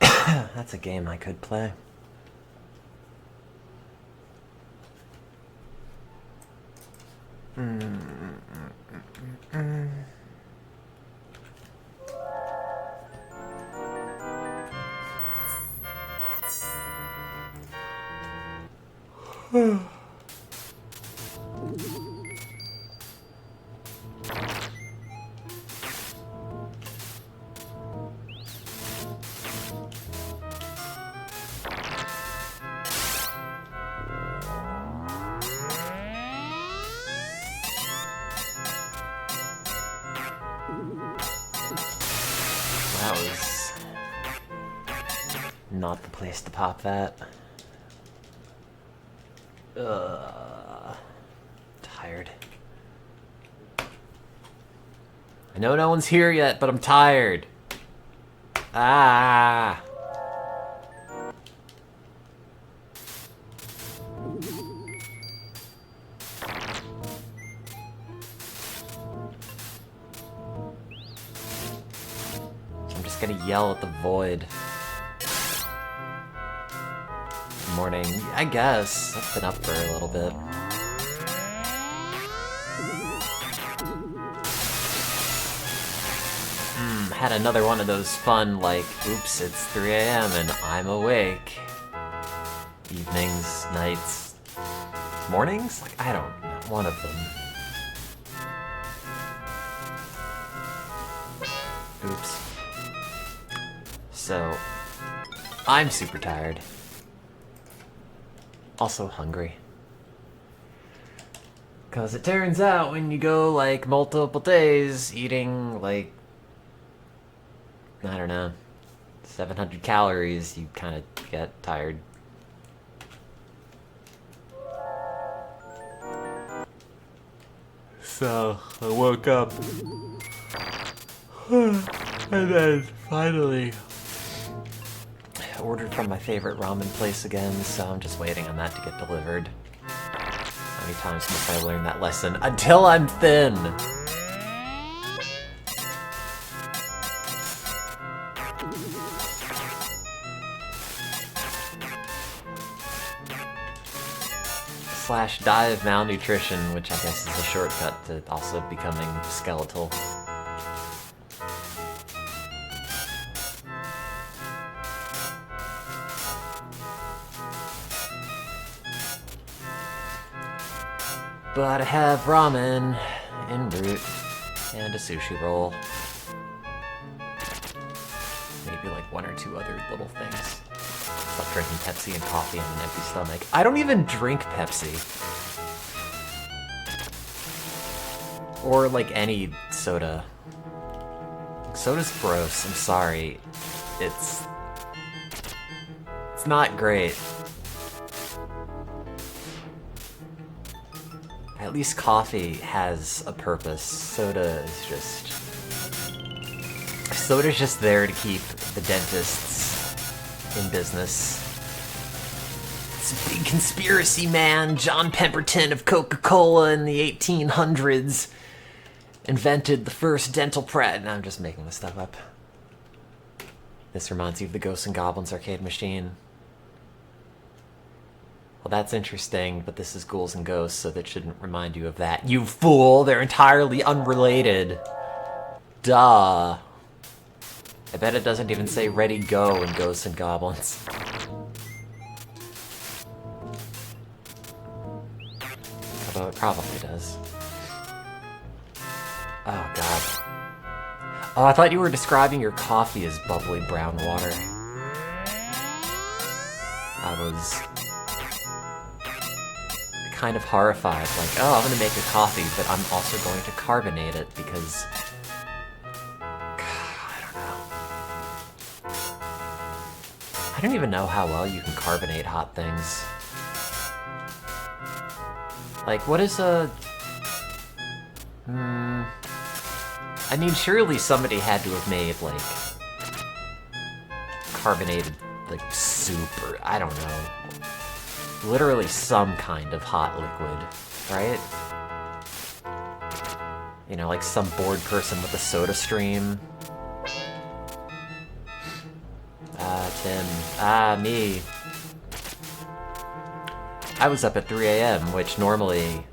That's a game I could play. That was not the place to pop that. Tired. I know no one's here yet, but I'm tired. Ah. I'm just gonna yell at the void. Morning, I guess. I've been up for a little bit. Had another one of those fun, like, oops, it's 3 a.m. and I'm awake. Evenings, nights, mornings? Like, I don't know. One of them. Oops. So, I'm super tired. Also hungry. Because it turns out when you go, like, multiple days eating, like, I don't know, 700 calories, you kind of get tired. So, I woke up. And then, finally, ordered from my favorite ramen place again, so I'm just waiting on that to get delivered. How many times must I learn that lesson? Until I'm thin! Slash die of malnutrition, which I guess is a shortcut to also becoming skeletal. But I have ramen en route and a sushi roll. Maybe like one or two other little things. Like drinking Pepsi and coffee on an empty stomach. I don't even drink Pepsi. Or like any soda. Soda's gross, I'm sorry. It's not great. At least coffee has a purpose. Soda's just there to keep the dentists in business. It's a big conspiracy, man. John Pemberton of Coca-Cola in the 1800s invented the first dental press. No, I'm just making this stuff up. This reminds you of the Ghosts and Goblins arcade machine. Well, that's interesting, but this is Ghouls and Ghosts, so that shouldn't remind you of that. You fool! They're entirely unrelated. Duh. I bet it doesn't even say Ready Go in Ghosts and Goblins. Although it probably does. Oh, God. Oh, I thought you were describing your coffee as bubbly brown water. I was kind of horrified, like, oh, I'm gonna make a coffee, but I'm also going to carbonate it because... I don't even know how well you can carbonate hot things. Like, what is a... I mean, surely somebody had to have made, like, carbonated, like, soup, or I don't know. Literally some kind of hot liquid, right? You know, like some bored person with a soda stream. Tim. Ah, me. I was up at 3 a.m., which normally,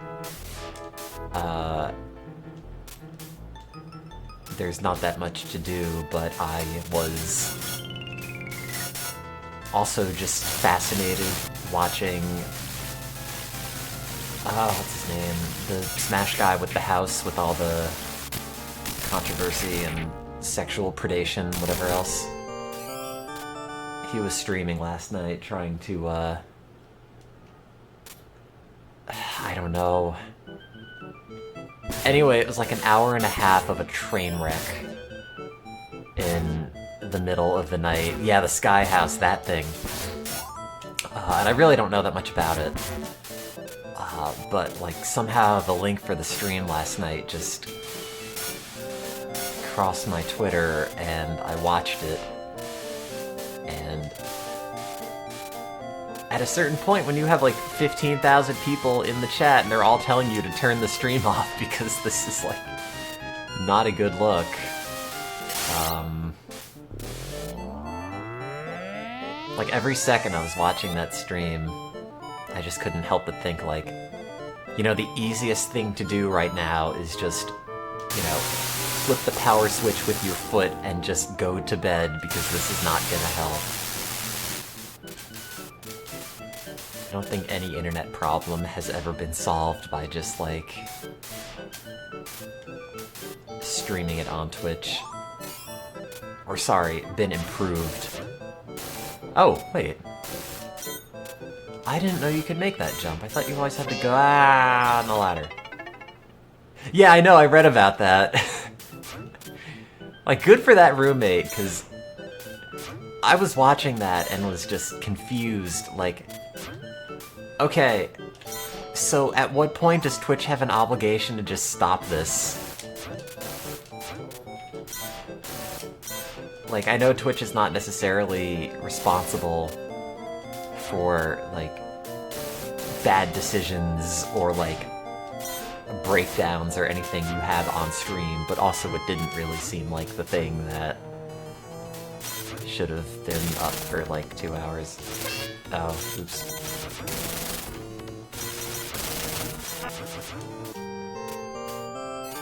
there's not that much to do, but I was also just fascinated watching, what's his name? The Smash guy with the house with all the controversy and sexual predation, whatever else. He was streaming last night trying to, I don't know. Anyway, it was like an hour and a half of a train wreck in the middle of the night. Yeah, the Sky House, that thing. And I really don't know that much about it. But, like, somehow the link for the stream last night just crossed my Twitter, and I watched it. And at a certain point, when you have like 15,000 people in the chat and they're all telling you to turn the stream off because this is like not a good look, like every second I was watching that stream, I just couldn't help but think like, you know, the easiest thing to do right now is just, you know, flip the power switch with your foot and just go to bed because this is not gonna help. I don't think any internet problem has ever been solved by just, like, streaming it on Twitch. Or, sorry, been improved. Oh, wait. I didn't know you could make that jump. I thought you always had to go, on the ladder. Yeah, I know, I read about that. Like, good for that roommate, because I was watching that and was just confused, like, okay, so at what point does Twitch have an obligation to just stop this? Like, I know Twitch is not necessarily responsible for, like, bad decisions or, like, breakdowns or anything you have on stream, but also it didn't really seem like the thing that should have been up for, like, 2 hours. Oh, oops.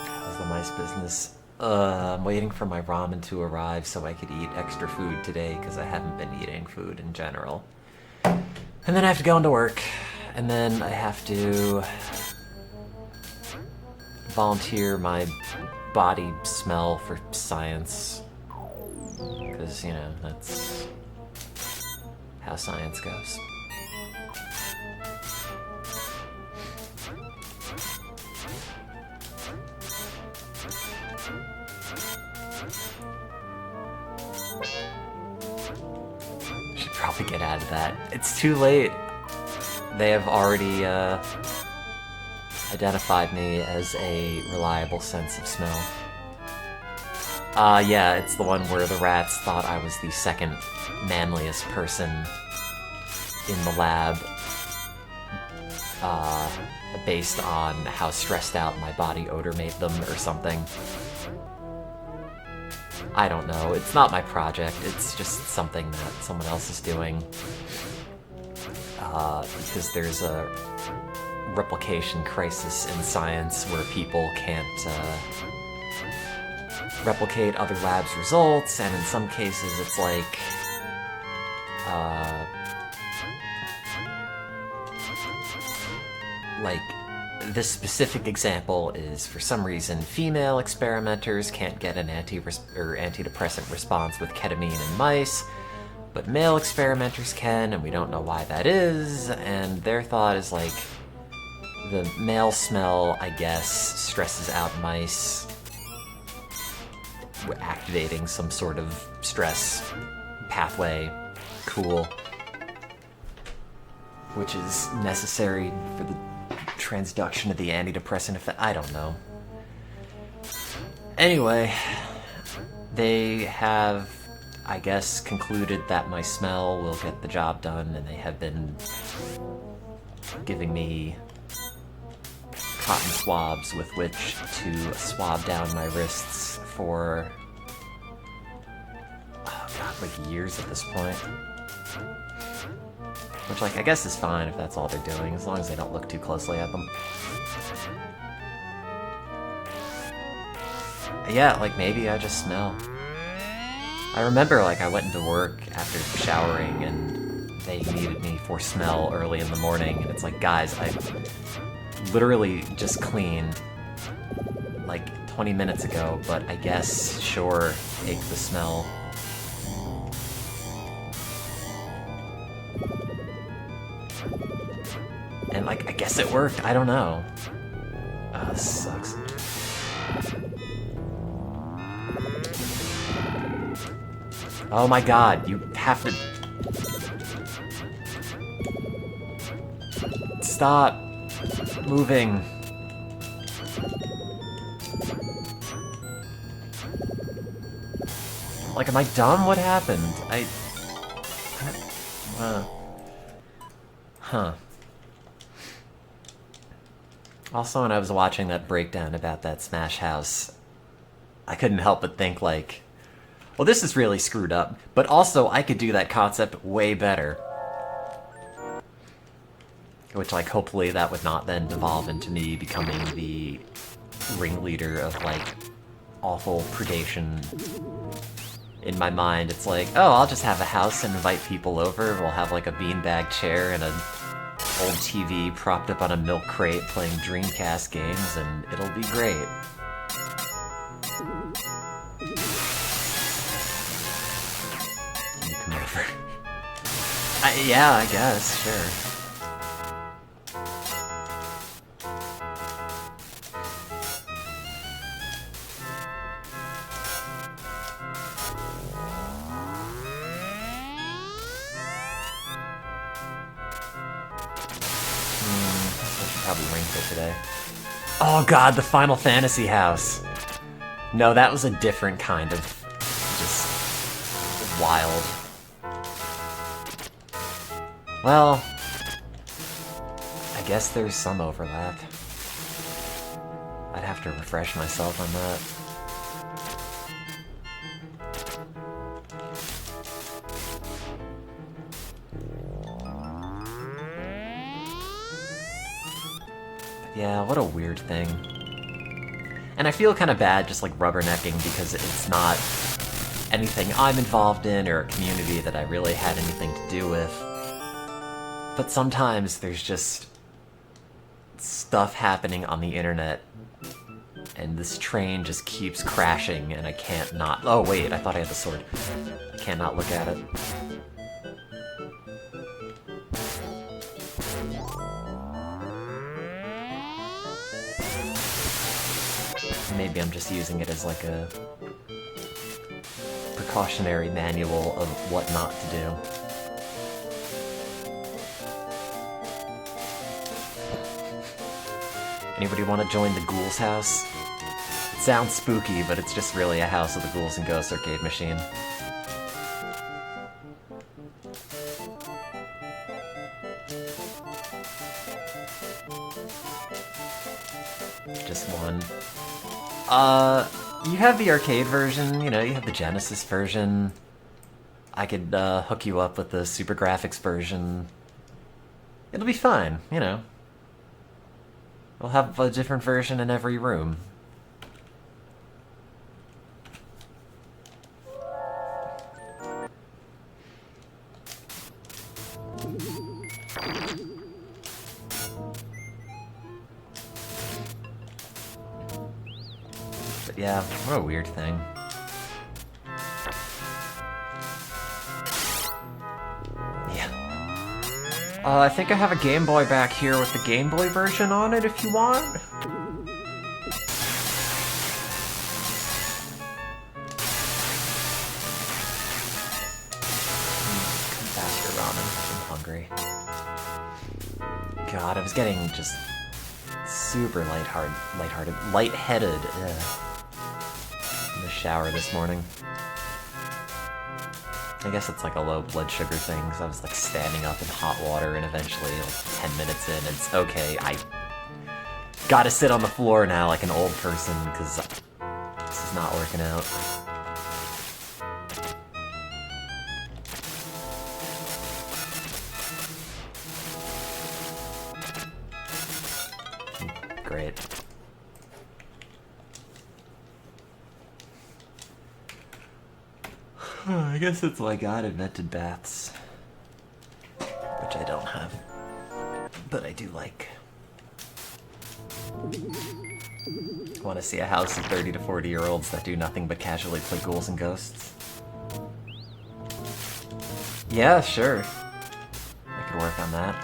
How's the mice business? I'm waiting for my ramen to arrive so I could eat extra food today, because I haven't been eating food in general. And then I have to go into work, and then I have to volunteer my body smell for science. Because, you know, that's how science goes. Should probably get out of that. It's too late. They have already identified me as a reliable sense of smell. Yeah, it's the one where the rats thought I was the second manliest person in the lab, based on how stressed out my body odor made them or something. I don't know, it's not my project, it's just something that someone else is doing. Because there's a replication crisis in science where people can't replicate other labs' results, and in some cases it's like this specific example is, for some reason, female experimenters can't get an antidepressant response with ketamine in mice, but male experimenters can, and we don't know why that is, and their thought is like, the male smell, I guess, stresses out mice, activating some sort of stress pathway. Cool. Which is necessary for the transduction of the antidepressant effect. I don't know. Anyway, they have, I guess, concluded that my smell will get the job done, and they have been giving me cotton swabs with which to swab down my wrists for... Oh god, like, years at this point. Which, like, I guess is fine if that's all they're doing, as long as they don't look too closely at them. Yeah, like, maybe I just smell. I remember, like, I went into work after showering, and they needed me for smell early in the morning, and it's like, guys, I literally just cleaned, like, 20 minutes ago, but I guess, sure, take the smell. And, like, I guess it worked, I don't know. Oh, this sucks. Oh my god, you have to... Stop moving. Like, am I dumb? What happened? Huh. Also, when I was watching that breakdown about that Smash House, I couldn't help but think, like, well, this is really screwed up, but also I could do that concept way better. Which, like, hopefully that would not then devolve into me becoming the ringleader of, like, awful predation. In my mind, it's like, oh, I'll just have a house and invite people over, we'll have, like, a beanbag chair and an old TV propped up on a milk crate playing Dreamcast games, and it'll be great. Can you come over? Yeah, I guess, sure. Probably ring fit today. Oh god, the Final Fantasy house! No, that was a different kind of... just... wild. Well... I guess there's some overlap. I'd have to refresh myself on that. Yeah, what a weird thing. And I feel kind of bad just like rubbernecking because it's not anything I'm involved in or a community that I really had anything to do with. But sometimes there's just stuff happening on the internet and this train just keeps crashing and I can't not... Oh wait, I thought I had the sword. I can't not look at it. Maybe I'm just using it as like a precautionary manual of what not to do. Anybody want to join the Ghouls house? It sounds spooky, but it's just really a House of the Ghouls and Ghosts arcade machine. Just one. You have the arcade version, you know, you have the Genesis version. I could, hook you up with the Super Graphics version. It'll be fine, you know. We'll have a different version in every room. Yeah, what a weird thing. Yeah. I think I have a Game Boy back here with the Game Boy version on it if you want. Faster ramen, I'm hungry. God, I was getting just super lightheaded. In the shower this morning. I guess it's like a low blood sugar thing, because I was like standing up in hot water and eventually like 10 minutes in, it's okay, I gotta sit on the floor now like an old person, because this is not working out. Great. I guess it's like God invented baths. Which I don't have. But I do like. Want to see a house of 30 to 40-year-olds that do nothing but casually play Ghouls and Ghosts? Yeah, sure. I could work on that.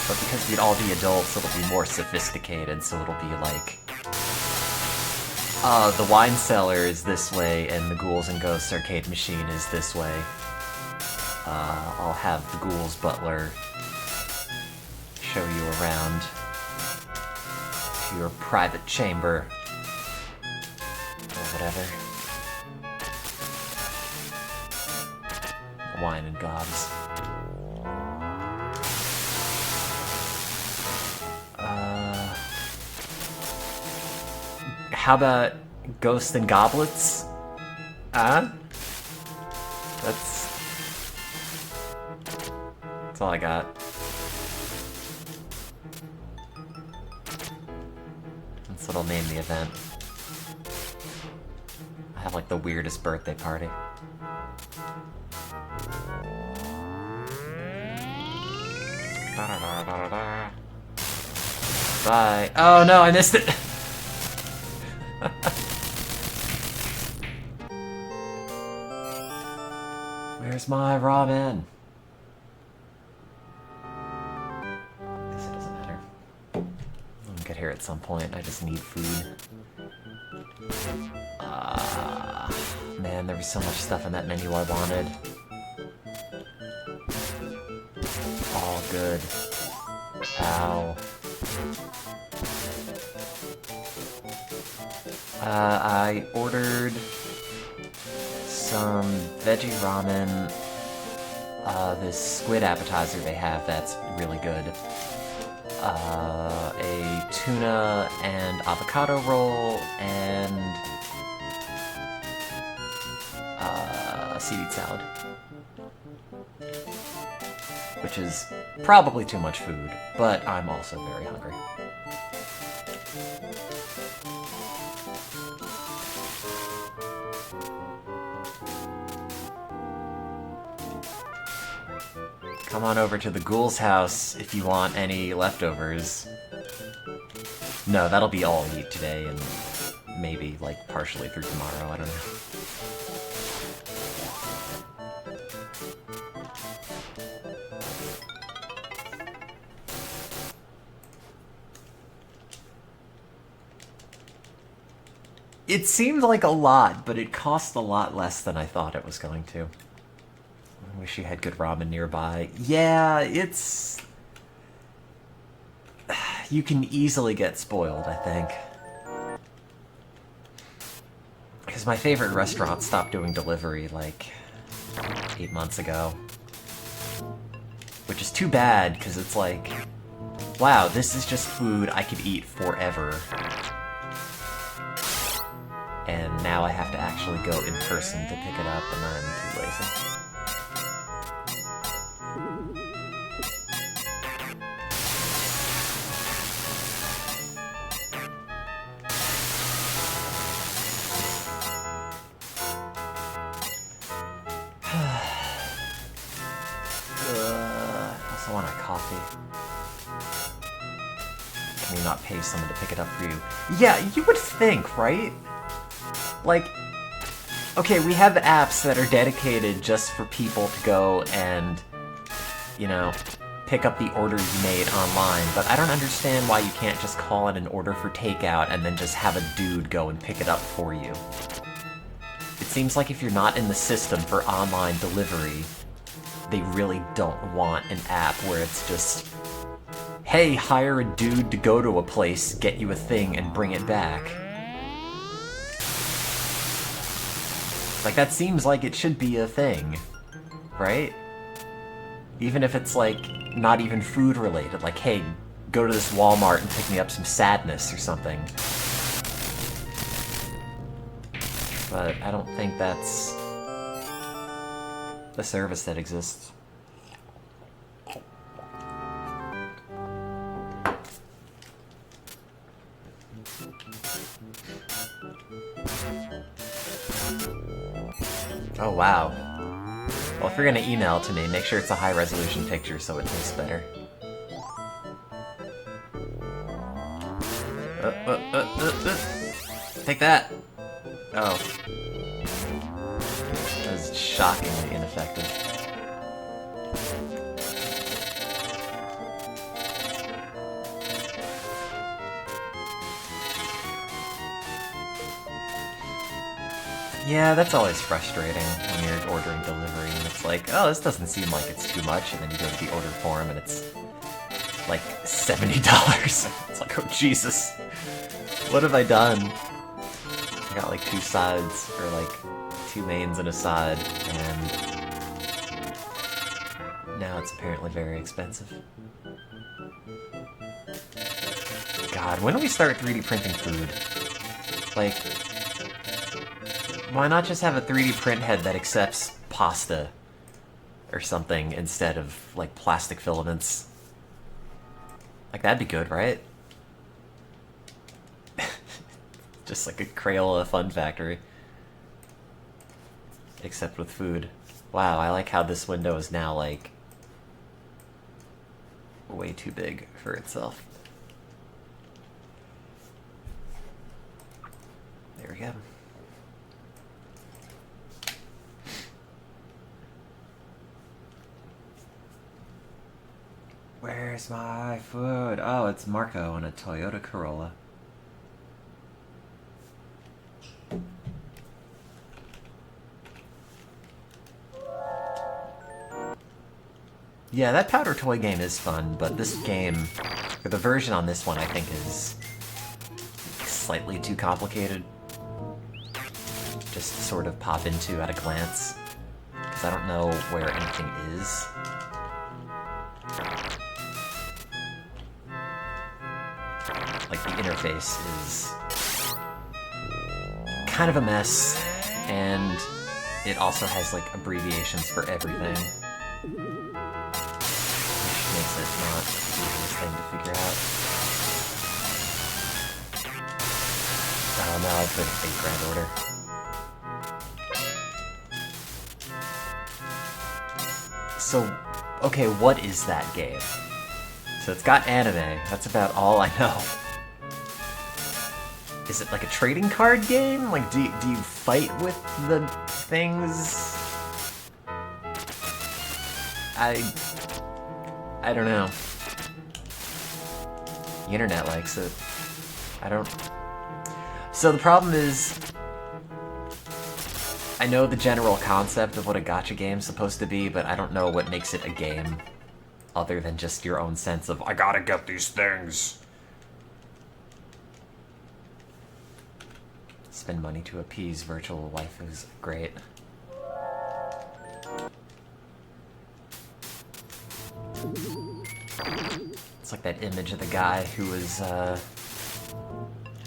But because we'd all be adults, it'll be more sophisticated, so it'll be like... the wine cellar is this way, and the Ghouls and Ghosts arcade machine is this way. I'll have the Ghouls butler show you around to your private chamber, or whatever. Wine and gobs. How about Ghosts and Goblets? That's all I got. That's what I'll name the event. I have like the weirdest birthday party. Bye. Oh no, I missed it! Where's my ramen? Guess it doesn't matter. I'll get here at some point. I just need food. Man, there was so much stuff in that menu I wanted. All good. Ow. I ordered some veggie ramen, this squid appetizer they have that's really good, a tuna and avocado roll, and a seaweed salad. Which is probably too much food, but I'm also very hungry. Come on over to the Ghoul's house if you want any leftovers. No, that'll be all I eat today, and maybe, like, partially through tomorrow, I don't know. It seemed like a lot, but it cost a lot less than I thought it was going to. I wish you had good ramen nearby. Yeah, it's... You can easily get spoiled, I think. Because my favorite restaurant stopped doing delivery, like, 8 months ago. Which is too bad, because it's like, wow, this is just food I could eat forever. And now I have to actually go in person to pick it up, and I'm too lazy. I also want a coffee. Can you not pay someone to pick it up for you? Yeah, you would think, right? Like, okay, we have apps that are dedicated just for people to go and, you know, pick up the order you made online, but I don't understand why you can't just call it an order for takeout and then just have a dude go and pick it up for you. It seems like if you're not in the system for online delivery, they really don't want an app where it's just, hey, hire a dude to go to a place, get you a thing, and bring it back. Like, that seems like it should be a thing, right? Even if it's, like, not even food-related. Like, hey, go to this Walmart and pick me up some sadness or something. but I don't think that's a service that exists. Oh, wow. Well, if you're gonna email it to me, make sure it's a high-resolution picture so it tastes better. Take that! Oh. That was shockingly ineffective. Yeah, that's always frustrating when you're ordering delivery and it's like, oh, this doesn't seem like it's too much, and then you go to the order form and it's like $70. It's like, oh Jesus, what have I done? I got like 2 sides, or like 2 mains and a side, and now it's apparently very expensive. God, when do we start 3D printing food? Like, why not just have a 3D print head that accepts pasta or something instead of, like, plastic filaments? Like, that'd be good, right? Just like a Crayola fun factory. Except with food. Wow, I like how this window is now, like, way too big for itself. There we go. Where's my food? Oh, it's Marco in a Toyota Corolla. Yeah, that powder toy game is fun, but this game, or the version on this one, I think is slightly too complicated. Just to sort of pop into at a glance, because I don't know where anything is. Like, the interface is kind of a mess, and it also has, like, abbreviations for everything. Which makes it not the easiest thing to figure out. Oh no, I put a grand order. So, okay, what is that game? So it's got anime, that's about all I know. Is it like a trading card game? Like, do you fight with the things? I don't know. The internet likes it. I don't... So the problem is, I know the general concept of what a gacha game's supposed to be, but I don't know what makes it a game, other than just your own sense of, I gotta get these things. Spend money to appease virtual waifus. Great. It's like that image of the guy who was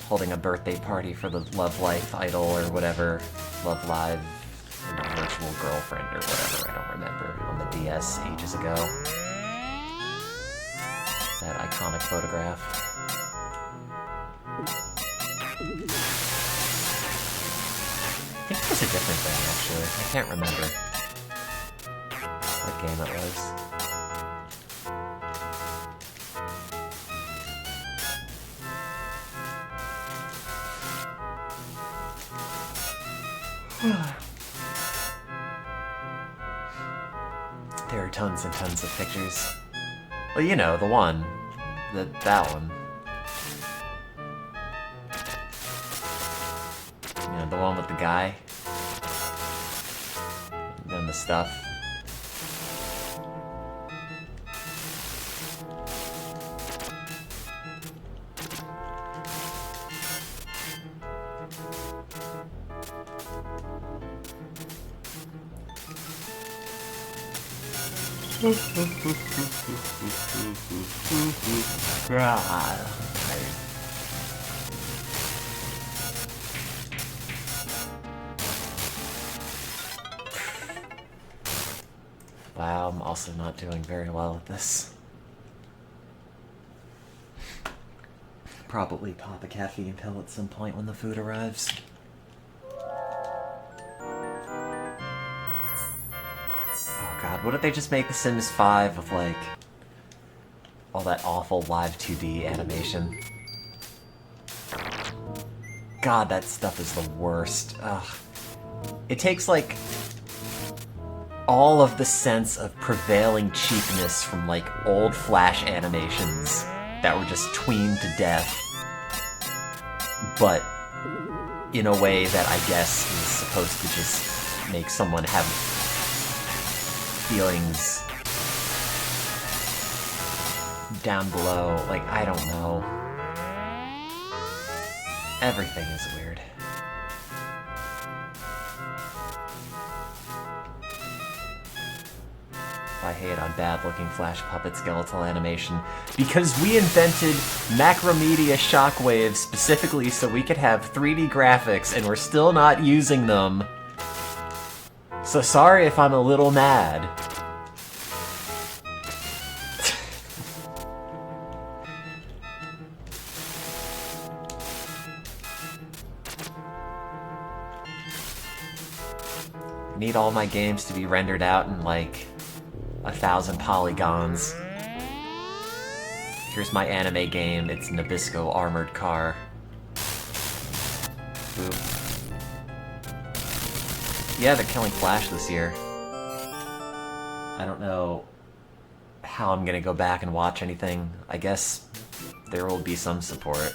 holding a birthday party for the Love Life idol or whatever, Love Live virtual girlfriend or whatever, I don't remember, on the DS ages ago. That iconic photograph. I think it was a different thing, actually. I can't remember what game it was. There are tons and tons of pictures. Well, you know, the one. That one. You know, the one with the guy. And then the stuff. Wow, I'm also not doing very well at this. Probably pop a caffeine pill at some point when the food arrives. Oh god, what if they just make The Sims 5 with, like, all that awful live 2D animation? God, that stuff is the worst. Ugh. It takes, like, all of the sense of prevailing cheapness from, like, old Flash animations that were just tweened to death, but in a way that I guess is supposed to just make someone have feelings down below. Like, I don't know. Everything is weird. I hate on bad-looking Flash puppet skeletal animation, because we invented Macromedia Shockwave specifically so we could have 3D graphics, and we're still not using them. So sorry if I'm a little mad. I need all my games to be rendered out in, like, 1,000 polygons. Here's my anime game. It's Nabisco Armored Car. Boop. Yeah, they're killing Flash this year. I don't know how I'm gonna go back and watch anything. I guess there will be some support.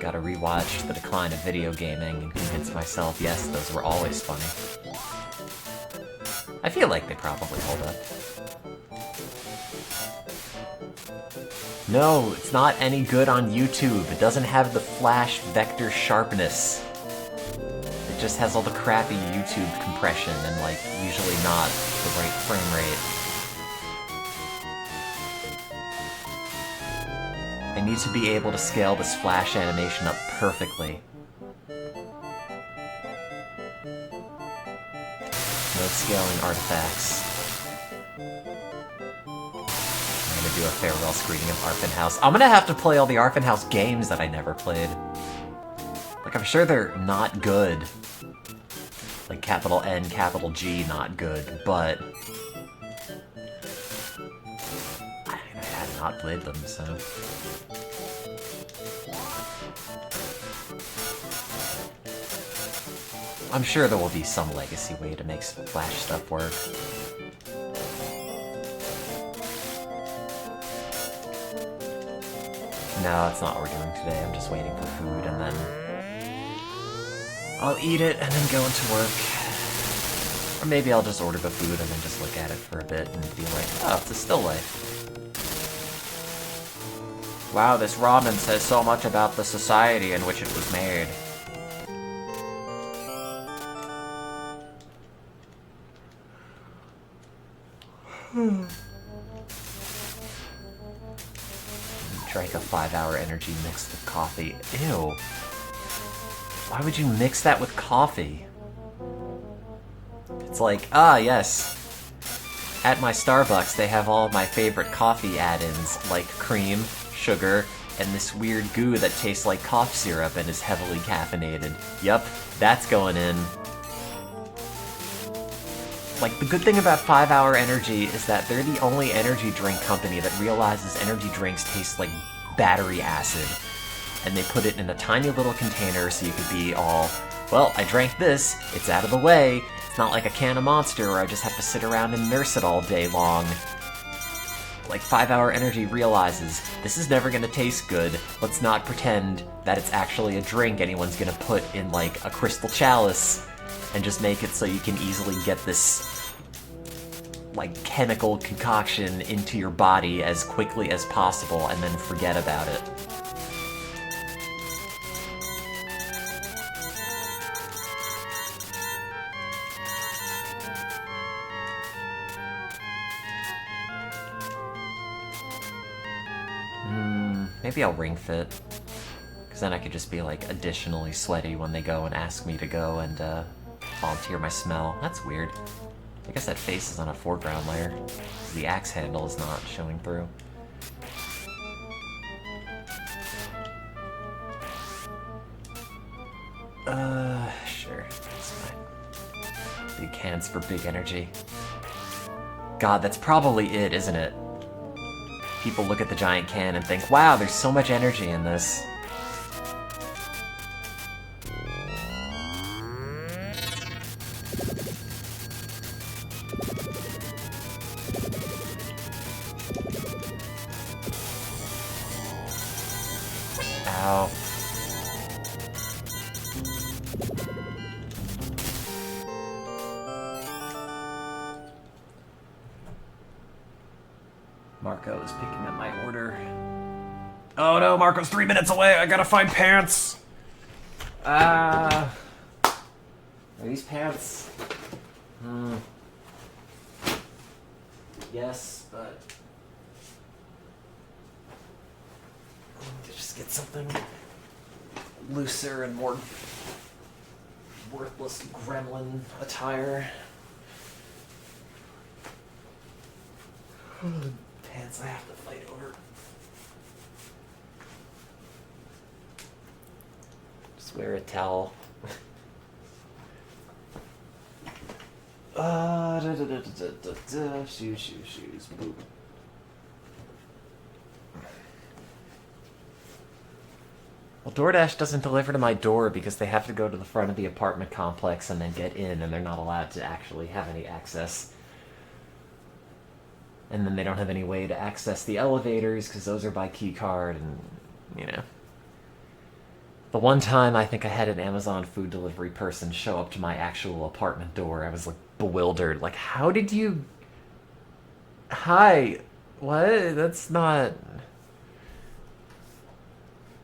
Gotta rewatch The Decline of Video Gaming and convince myself, yes, those were always funny. I feel like they probably hold up. No, it's not any good on YouTube. It doesn't have the Flash vector sharpness. It just has all the crappy YouTube compression and, like, usually not the right frame rate. I need to be able to scale this Flash animation up perfectly. No scaling artifacts. I'm gonna do a farewell screening of Arfin House. I'm gonna have to play all the Arfin House games that I never played. Like, I'm sure they're not good. Like, capital N, capital G, not good, but I had not played them, so... I'm sure there will be some legacy way to make some Flash stuff work. No, that's not what we're doing today. I'm just waiting for food, and then I'll eat it and then go into work. Or maybe I'll just order the food and then just look at it for a bit and be like, oh, it's a still life. Wow, this ramen says so much about the society in which it was made. Drank a 5-hour energy mixed with coffee. Ew. Why would you mix that with coffee? It's like, ah, yes. At my Starbucks, they have all of my favorite coffee add-ins, like cream, sugar, and this weird goo that tastes like cough syrup and is heavily caffeinated. Yup, that's going in. Like, the good thing about 5-Hour Energy is that they're the only energy drink company that realizes energy drinks taste like battery acid. And they put it in a tiny little container so you could be all, well, I drank this, it's out of the way, it's not like a can of Monster where I just have to sit around and nurse it all day long. Like, 5-Hour Energy realizes, this is never gonna taste good, let's not pretend that it's actually a drink anyone's gonna put in, like, a crystal chalice, and just make it so you can easily get this, like, chemical concoction into your body as quickly as possible and then forget about it. Maybe I'll ring fit. Because then I could just be, like, additionally sweaty when they go and ask me to go and, volunteer my smell. That's weird. I guess that face is on a foreground layer. The axe handle is not showing through. Sure. That's fine. Big cans for big energy. God, that's probably it, isn't it? People look at the giant can and think, wow, there's so much energy in this. Ow. Marco is picking up my order. Oh no, Marco's 3 minutes away. I gotta find pants. Are these pants? Yes, but just get something looser and more worthless gremlin attire. Pants I have to fight over. Just wear a towel. Shoes. Boop. Well, DoorDash doesn't deliver to my door because they have to go to the front of the apartment complex and then get in, and they're not allowed to actually have any access. And then they don't have any way to access the elevators because those are by key card, and, you know. The one time I think I had an Amazon food delivery person show up to my actual apartment door, I was, like, bewildered. Like, how did you... Hi. What? That's not...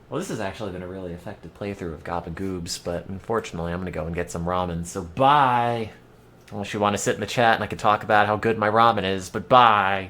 Well, this has actually been a really effective playthrough of Gabagoobs, but unfortunately I'm going to go and get some ramen, so bye! Unless you want to sit in the chat and I can talk about how good my ramen is, but bye!